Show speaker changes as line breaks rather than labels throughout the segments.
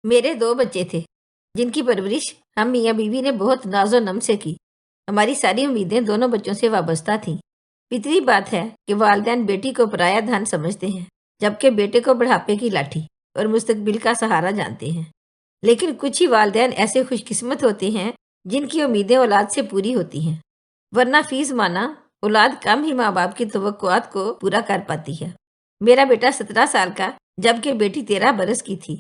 میرے 2 بچے تھے جن کی پرورش ہم میاں بیوی نے بہت ناز و نم سے کی۔ ہماری ساری امیدیں دونوں بچوں سے وابستہ تھیں۔ فطری بات ہے کہ والدین بیٹی کو پرایا دھن سمجھتے ہیں، جبکہ بیٹے کو بڑھاپے کی لاٹھی اور مستقبل کا سہارا جانتے ہیں۔ لیکن کچھ ہی والدین ایسے خوش قسمت ہوتے ہیں جن کی امیدیں اولاد سے پوری ہوتی ہیں، ورنہ فی زمانہ اولاد کم ہی ماں باپ کی توقعات کو پورا کر پاتی ہے۔ میرا بیٹا 17 سال کا جبکہ بیٹی 13 برس کی تھی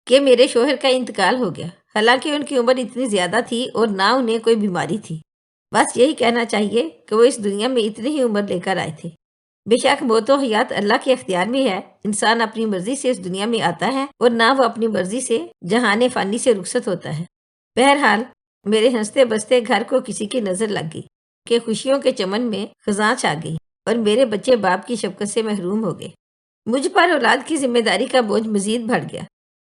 کہ میرے شوہر کا انتقال ہو گیا، حالانکہ ان کی عمر اتنی زیادہ تھی اور نہ انہیں کوئی بیماری تھی۔ بس یہی کہنا چاہیے کہ وہ اس دنیا میں اتنی ہی عمر لے کر آئے تھے۔ بے شک موت و حیات اللہ کے اختیار میں ہے، انسان اپنی مرضی سے اس دنیا میں آتا ہے اور نہ وہ اپنی مرضی سے جہان فانی سے رخصت ہوتا ہے۔ بہرحال میرے ہنستے بستے گھر کو کسی کی نظر لگ گئی کہ خوشیوں کے چمن میں خزاں چھا گئی اور میرے بچے باپ کی شفقت سے محروم ہو گئے۔ مجھ پر اولاد کی ذمہ داری کا بوجھ مزید بڑھ گیا۔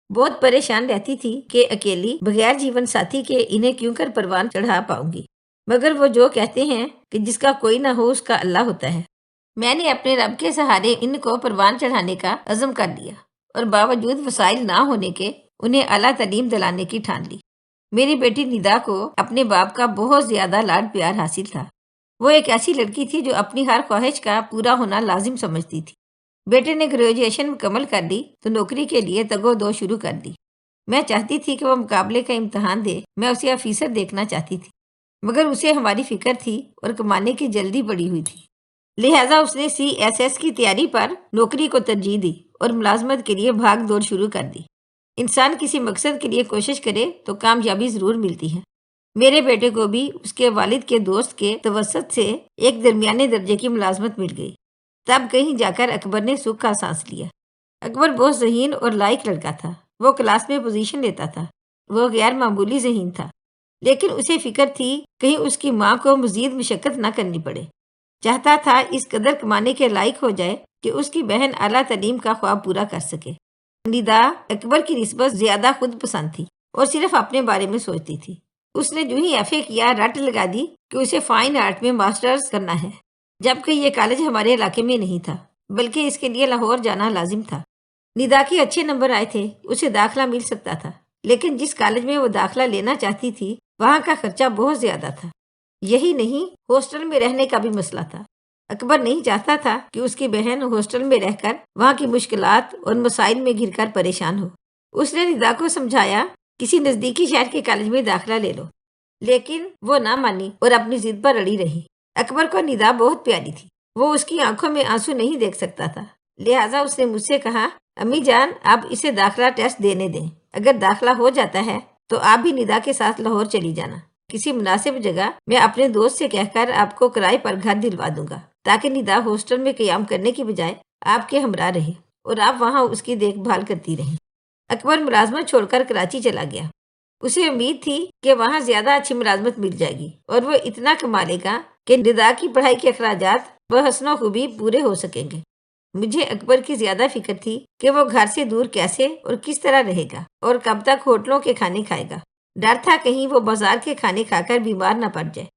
بہت پریشان رہتی تھی کہ اکیلی بغیر جیون ساتھی کے انہیں کیوں کر پروان چڑھا پاؤں گی، مگر وہ جو کہتے ہیں کہ جس کا کوئی نہ ہو اس کا اللہ ہوتا ہے۔ میں نے اپنے رب کے سہارے ان کو پروان چڑھانے کا عزم کر لیا اور باوجود وسائل نہ ہونے کے انہیں اعلیٰ تعلیم دلانے کی ٹھان لی۔ میری بیٹی ندا کو اپنے باپ کا بہت زیادہ لاڈ پیار حاصل تھا۔ وہ ایک ایسی لڑکی تھی جو اپنی ہر خواہش کا پورا ہونا لازم سمجھتی تھی۔ بیٹے نے گریجویشن مکمل کر لی تو نوکری کے لیے تگ و دو شروع کر دی۔ میں چاہتی تھی کہ وہ مقابلے کا امتحان دے، میں اسے آفیسر دیکھنا چاہتی تھی، مگر اسے ہماری فکر تھی اور کمانے کی جلدی پڑی ہوئی تھی، لہٰذا اس نے CSS کی تیاری پر نوکری کو ترجیح دی اور ملازمت کے لیے بھاگ دوڑ شروع کر دی۔ انسان کسی مقصد کے لیے کوشش کرے تو کامیابی ضرور ملتی ہے۔ میرے بیٹے کو بھی اس کے والد کے دوست کے توسط سے ایک درمیانے درجے کی ملازمت مل گئی۔ تب کہیں جا کر اکبر نے سکھ کا سانس لیا۔ اکبر بہت ذہین اور لائق لڑکا تھا، وہ کلاس میں پوزیشن لیتا تھا، وہ غیر معمولی ذہین تھا، لیکن اسے فکر تھی کہیں اس کی ماں کو مزید مشقت نہ کرنی پڑے۔ چاہتا تھا اس قدر کمانے کے لائق ہو جائے کہ اس کی بہن اعلیٰ تعلیم کا خواب پورا کر سکے۔ ندا اکبر کی نسبت زیادہ خود پسند تھی اور صرف اپنے بارے میں سوچتی تھی۔ اس نے جو ہی FA کیا رٹ لگا دی کہ اسے فائن آرٹ میں ماسٹرز کرنا ہے، جبکہ یہ کالج ہمارے علاقے میں نہیں تھا بلکہ اس کے لیے لاہور جانا لازم تھا۔ ندا کے اچھے نمبر آئے تھے، اسے داخلہ مل سکتا تھا، لیکن جس کالج میں وہ داخلہ لینا چاہتی تھی وہاں کا خرچہ بہت زیادہ تھا۔ یہی نہیں، ہاسٹل میں رہنے کا بھی مسئلہ تھا۔ اکبر نہیں چاہتا تھا کہ اس کی بہن ہاسٹل میں رہ کر وہاں کی مشکلات اور مسائل میں گھر کر پریشان ہو۔ اس نے ندا کو سمجھایا کسی نزدیکی شہر کے کالج میں داخلہ لے لو، لیکن وہ نہ مانی اور اپنی ضد پر اڑی رہی۔ اکبر کو ندا بہت پیاری تھی، وہ اس کی آنکھوں میں آنسو نہیں دیکھ سکتا تھا، لہٰذا اس نے مجھ سے کہا، امی جان آپ اسے داخلہ ٹیسٹ دینے دیں، اگر داخلہ ہو جاتا ہے تو آپ بھی ندا کے ساتھ لاہور چلی جانا، کسی مناسب جگہ میں اپنے دوست سے کہہ کر آپ کو کرائے پر گھر دلوا دوں گا تاکہ ندا ہاسٹل میں قیام کرنے کی بجائے آپ کے ہمراہ رہے اور آپ وہاں اس کی دیکھ بھال کرتی رہیں۔ اکبر ملازمت چھوڑ کر کراچی چلا گیا۔ اسے امید تھی کہ وہاں زیادہ اچھی ملازمت مل جائے گی اور وہ اتنا کما لے گا کہ ندا کی پڑھائی کے اخراجات و حسن و خوبی پورے ہو سکیں گے۔ مجھے اکبر کی زیادہ فکر تھی کہ وہ گھر سے دور کیسے اور کس طرح رہے گا اور کب تک ہوٹلوں کے کھانے کھائے گا۔ ڈر تھا کہیں وہ بازار کے کھانے کھا کر بیمار نہ پڑ جائے۔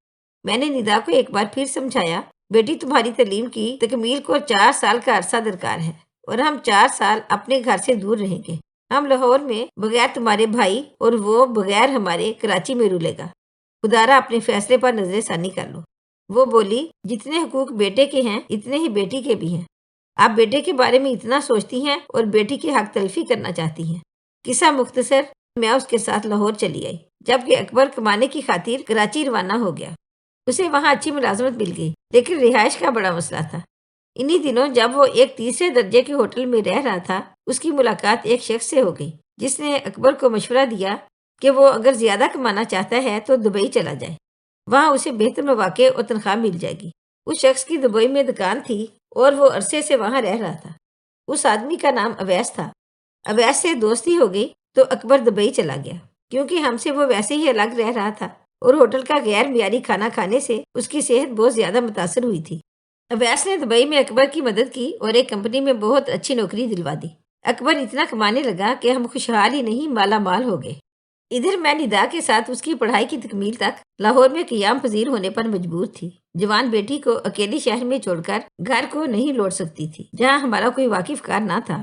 میں نے ندا کو ایک بار پھر سمجھایا، بیٹی تمہاری تعلیم کی تکمیل کو 4 سال کا عرصہ درکار ہے اور ہم 4 سال اپنے گھر سے دور رہیں گے۔ ہم لاہور میں بغیر تمہارے بھائی اور وہ بغیر ہمارے کراچی میں رولے گا۔ خدارا اپنے فیصلے پر نظر ثانی کر لو۔ وہ بولی، جتنے حقوق بیٹے کے ہیں اتنے ہی بیٹی کے بھی ہیں۔ آپ بیٹے کے بارے میں اتنا سوچتی ہیں اور بیٹی کی حق تلفی کرنا چاہتی ہیں۔ قصہ مختصر، میں اس کے ساتھ لاہور چلی آئی، جبکہ اکبر کمانے کی خاطر کراچی روانہ ہو گیا۔ اسے وہاں اچھی ملازمت مل گئی، لیکن رہائش کا بڑا مسئلہ تھا۔ انہی دنوں جب وہ ایک تیسرے درجے کے ہوٹل میں رہ رہا تھا، اس کی ملاقات ایک شخص سے ہو گئی جس نے اکبر کو مشورہ دیا کہ وہ اگر زیادہ کمانا چاہتا ہے تو دبئی چلا جائے، وہاں اسے بہتر مواقع اور تنخواہ مل جائے گی۔ اس شخص کی دبئی میں دکان تھی اور وہ عرصے سے وہاں رہ رہا تھا۔ اس آدمی کا نام اویس تھا۔ اویس سے دوستی ہو گئی تو اکبر دبئی چلا گیا، کیونکہ ہم سے وہ ویسے ہی الگ رہ رہا تھا اور ہوٹل کا غیر معیاری کھانا کھانے سے اس کی صحت بہت زیادہ متاثر ہوئی تھی۔ اویس نے دبئی میں اکبر کی مدد کی اور ایک کمپنی میں بہت اچھی نوکری دلوا دی۔ اکبر اتنا کمانے لگا کہ ہم خوشحال ہی نہیں مالا مال ہو گئے۔ ادھر میں ندا کے ساتھ اس کی پڑھائی کی تکمیل تک لاہور میں قیام پذیر ہونے پر مجبور تھی۔ جوان بیٹی کو اکیلی شہر میں چھوڑ کر گھر کو نہیں لوٹ سکتی تھی جہاں ہمارا کوئی واقف کار نہ تھا۔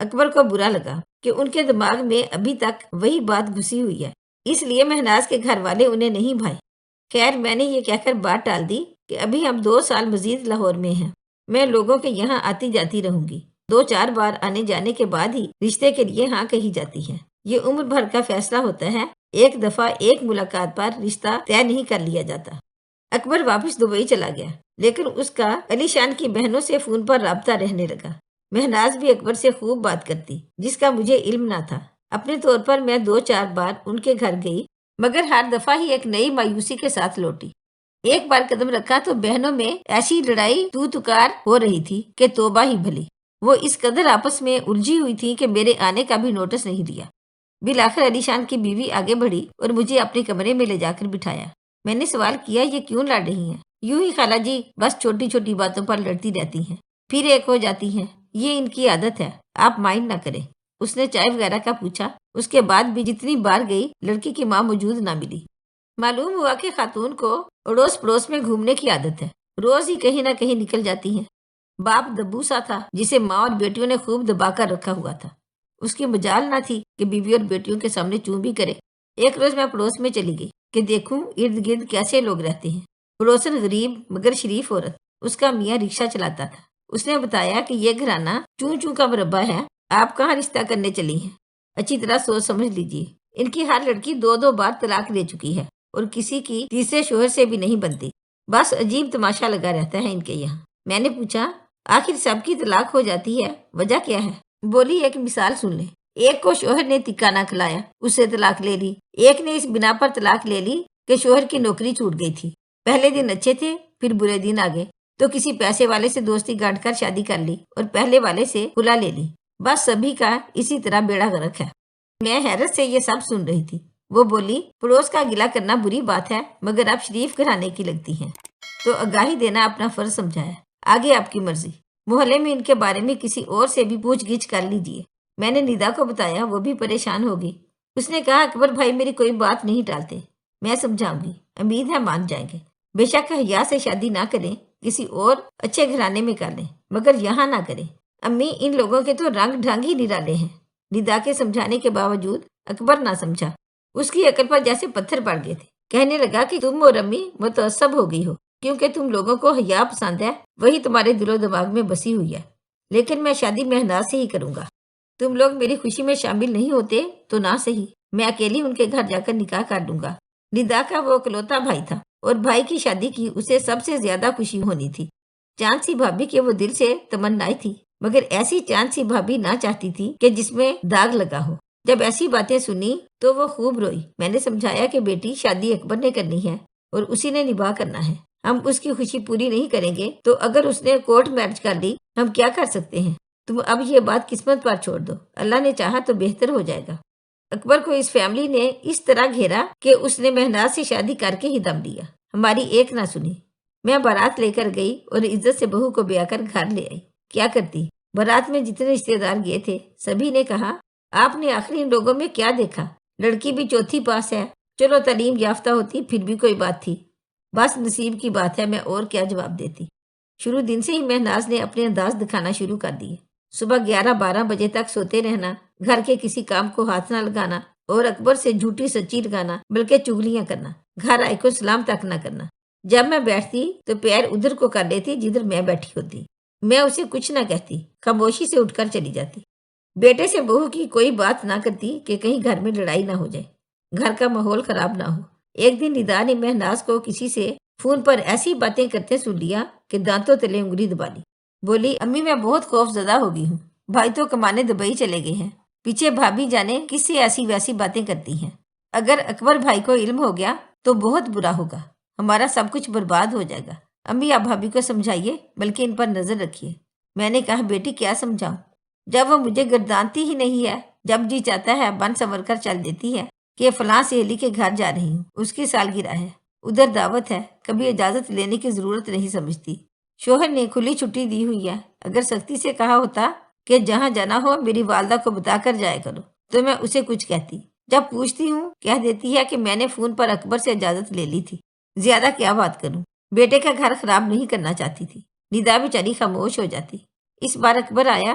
اکبر کو برا لگا کہ ان کے دماغ میں ابھی تک وہی بات گھسی ہوئی ہے، اس لیے مہناز کے گھر والے انہیں نہیں بھائے۔ خیر میں نے یہ کہہ کر بات ٹال دی کہ ابھی ہم 2 سال مزید لاہور میں ہیں، میں لوگوں کے یہاں آتی جاتی رہوں گی، 2 4 بار آنے جانے کے بعد ہی رشتے کے لیے ہاں کہی جاتی ہے، یہ عمر بھر کا فیصلہ ہوتا ہے، ایک دفعہ ایک ملاقات پر رشتہ طے نہیں کر لیا جاتا۔ اکبر واپس دبئی چلا گیا، لیکن اس کا علی شان کی بہنوں سے فون پر رابطہ رہنے لگا۔ مہناز بھی اکبر سے خوب بات کرتی، جس کا مجھے علم نہ تھا۔ اپنے طور پر میں 2 4 بار ان کے گھر گئی، مگر ہر دفعہ ہی ایک نئی مایوسی کے ساتھ لوٹی۔ ایک بار قدم رکھا تو بہنوں میں ایسی لڑائی تو تکار ہو رہی تھی کہ توبہ ہی بھلی، وہ اس قدر آپس میں الجھی ہوئی تھی کہ میرے آنے کا بھی نوٹس نہیں دیا۔ بالآخر علی شان کی بیوی آگے بڑھی اور مجھے اپنے کمرے میں لے جا کر بٹھایا۔ میں نے سوال کیا، یہ کیوں لڑ رہی ہیں؟ یوں ہی خالہ جی، بس چھوٹی چھوٹی باتوں پر لڑتی رہتی ہیں، پھر ایک ہو جاتی ہیں، یہ ان کی عادت ہے، آپ مائنڈ نہ کریں۔ اس نے چائے وغیرہ کا پوچھا۔ اس کے بعد بھی جتنی بار گئی لڑکی کی ماں موجود نہ ملی۔ معلوم ہوا کہ خاتون کو اڑوس پڑوس میں گھومنے کی عادت ہے، روز ہی کہیں نہ کہیں نکل جاتی ہیں۔ باپ دبو سا تھا جسے ماں اور بیٹیوں نے خوب دبا کر رکھا ہوا تھا، اس کی مجال نہ تھی کہ بیوی اور بیٹیوں کے سامنے چوں بھی کرے۔ ایک روز میں پڑوس میں چلی گئی کہ دیکھوں ارد گرد کیسے لوگ رہتے ہیں۔ پڑوسن غریب مگر شریف عورت، اس کا میاں رکشہ چلاتا تھا۔ اس نے بتایا کہ یہ گھرانہ چوں چوں کا مربع ہے، آپ کہاں رشتہ کرنے چلی ہیں؟ اچھی طرح سوچ سمجھ لیجیے، ان کی ہر لڑکی 2 2 بار طلاق لے چکی ہے اور کسی کی تیسرے شوہر سے بھی نہیں بنتی۔ بس عجیب تماشا لگا رہتا ہے ان کے یہاں۔ میں نے پوچھا، آخر سب کی طلاق ہو جاتی ہے، وجہ کیا ہے؟ بولی، ایک مثال سن لیں، ایک کو شوہر نے تکا نہ کھلایا، اس سے طلاق لے لی۔ ایک نے اس بنا پر طلاق لے لی کہ شوہر کی نوکری چھوٹ گئی تھی، پہلے دن اچھے تھے پھر برے دن آ گئے تو کسی پیسے والے سے دوستی گانٹ کر شادی کر لی اور پہلے والے سے کھلا لے لی۔ بس سبھی کا اسی طرح بیڑا غرق ہے۔ میں حیرت سے یہ سب سن رہی تھی۔ وہ بولی، پڑوس کا گلہ کرنا بری بات ہے، مگر آپ شریف گھرانے کی لگتی ہیں تو آگاہی دینا اپنا فرض سمجھا ہے، آگے آپ کی مرضی۔ محلے میں ان کے بارے میں کسی اور سے بھی پوچھ گچھ کر لیجیے۔ میں نے ندا کو بتایا، وہ بھی پریشان ہوگی۔ اس نے کہا، اکبر بھائی میری کوئی بات نہیں ٹالتے، میں سمجھاؤں گی، امید ہے مان جائیں گے۔ بے شک حیا سے شادی نہ کریں، کسی اور اچھے گھرانے میں کر لیں، مگر یہاں نہ کریں۔ امی، ان لوگوں کے تو رنگ ڈھنگ ہی نرالے ہیں۔ ندا کے سمجھانے کے باوجود اکبر نہ سمجھا، اس کی عقل پر جیسے پتھر پڑ گئے تھے۔ کہنے لگا کہ تم اور امی متعصب ہو گئی ہو، کیونکہ تم لوگوں کو حیا پسند ہے، وہی تمہارے دل و دماغ میں بسی ہوئی ہے، لیکن میں شادی مہناز سے ہی کروں گا۔ تم لوگ میری خوشی میں شامل نہیں ہوتے تو نہ صحیح، میں اکیلی ان کے گھر جا کر نکاح کر لوں گا۔ ندا کا وہ اکلوتا بھائی تھا اور بھائی کی شادی کی اسے سب سے زیادہ خوشی ہونی تھی۔ چاند سی بھابھی کے وہ دل سے تمنائیں تھی، مگر ایسی چاند سی بھابھی نہ چاہتی تھی کہ جس میں داغ لگا ہو۔ جب ایسی باتیں سنی تو وہ خوب روئی۔ میں نے سمجھایا کہ بیٹی، شادی اکبر نے کرنی ہے اور اسی نے نباہ کرنا ہے، ہم اس کی خوشی پوری نہیں کریں گے تو اگر اس نے کورٹ میرج کر لی ہم کیا کر سکتے ہیں؟ تم اب یہ بات قسمت پر چھوڑ دو، اللہ نے چاہا تو بہتر ہو جائے گا۔ اکبر کو اس فیملی نے اس طرح گھیرا کہ اس نے مہناز سے شادی کر کے ہی دم لیا، ہماری ایک نہ سنی۔ میں بارات لے کر گئی اور عزت سے بہو کو بیاہ کر گھر لے آئی۔ کیا کرتی؟ بارات میں جتنے رشتے دار گئے تھے سبھی نے کہا، آپ نے آخری ان لوگوں میں کیا دیکھا، لڑکی بھی چوتھی پاس ہے، چلو تعلیم یافتہ ہوتی پھر بھی کوئی بات تھی، بس نصیب کی بات ہے، میں اور کیا جواب دیتی۔ شروع دن سے ہی مہناز نے اپنے انداز دکھانا شروع کر دیے۔ صبح 11 12 بجے تک سوتے رہنا، گھر کے کسی کام کو ہاتھ نہ لگانا اور اکبر سے جھوٹی سچی لگانا، بلکہ چگلیاں کرنا، گھر آئے کو سلام تک نہ کرنا۔ جب میں بیٹھتی تو پیر ادھر کو کر لیتی جدھر میں بیٹھی ہوتی، میں اسے کچھ نہ کہتی، خاموشی سے اٹھ کر چلی جاتی۔ بیٹے سے بہو کی کوئی بات نہ کرتی کہ کہیں گھر میں لڑائی نہ ہو جائے، گھر کا ماحول خراب نہ ہو۔ ایک دن ندا نے مہناز کو کسی سے فون پر ایسی باتیں کرتے سن لیا کہ دانتوں تلے انگلی دبا لی۔ بولی، امی میں بہت خوف زدہ ہو گئی ہوں، بھائی تو کمانے دبئی چلے گئے ہیں، پیچھے بھابھی جانے کس سے ایسی ویسی باتیں کرتی ہیں۔ اگر اکبر بھائی کو علم ہو گیا تو بہت برا ہوگا، ہمارا سب کچھ برباد ہو جائے گا۔ امی آپ بھابھی کو سمجھائیے، بلکہ ان پر نظر رکھیے۔ میں نے کہا، بیٹی کیا سمجھاؤں، جب وہ مجھے گردانتی ہی نہیں ہے، جب جی چاہتا ہے بن سنور کر چل دیتی ہے کہ فلاں سہیلی کے گھر جا رہی ہوں، اس کی سالگرہ ہے، ادھر دعوت ہے، کبھی اجازت لینے کی ضرورت نہیں سمجھتی۔ شوہر نے کھلی چھٹی دی ہوئی ہے، اگر سختی سے کہا ہوتا کہ جہاں جانا ہو میری والدہ کو بتا کر جایا کرو تو میں اسے کچھ کہتی۔ جب پوچھتی ہوں کہہ دیتی ہے کہ میں نے فون پر اکبر سے اجازت لے لی تھی، زیادہ کیا بات کروں، بیٹے کا گھر خراب نہیں کرنا چاہتی تھی۔ ندا بیچاری خاموش ہو جاتی۔ اس بار اکبر آیا